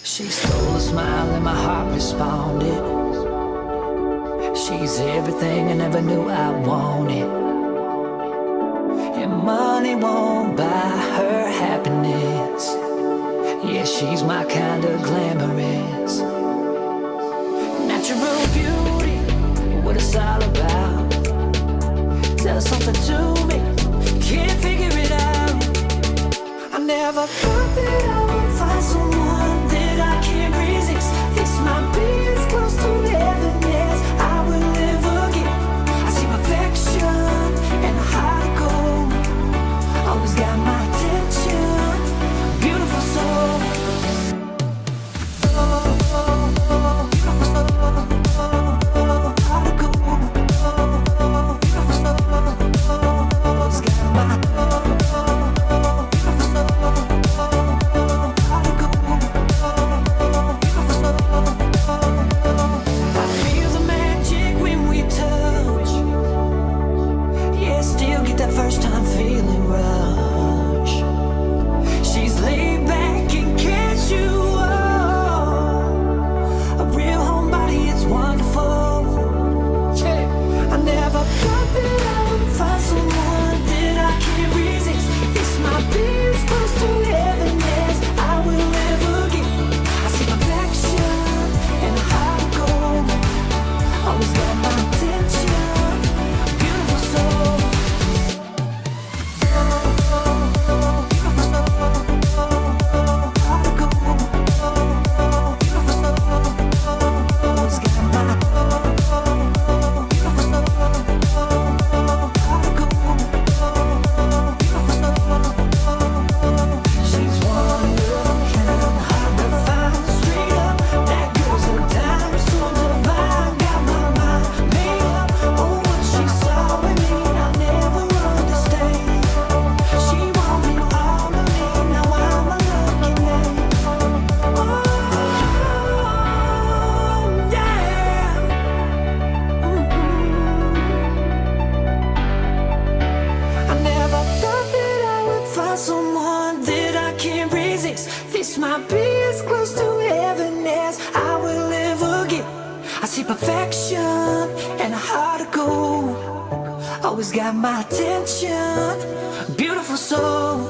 She stole a smile and my heart responded. She's everything I never knew I wanted. And money won't buy her happiness. Yeah, she's my kind of glamorous. Natural beauty, what it's all about. Tell something to me, can't figure it out. I never thought that I would find someone that I can't resist. This might be as close to heaven as I will ever get. I see perfection and a heart of gold. Always got my attention, beautiful soul. Beautiful soul, heart of gold. Beautiful soul, always got my first time feeling rush. She's laid back and catch you up. A real homebody, it's wonderful. Yeah. I never thought that I would find someone that I can't resist. This might be as close to heaven as I will ever get. I see perfection and a heart of gold. Always got my attention, beautiful soul. Someone that I can't resist. This might be as close to heaven as I will ever get. I see perfection and a heart of gold. Always got my attention, beautiful soul.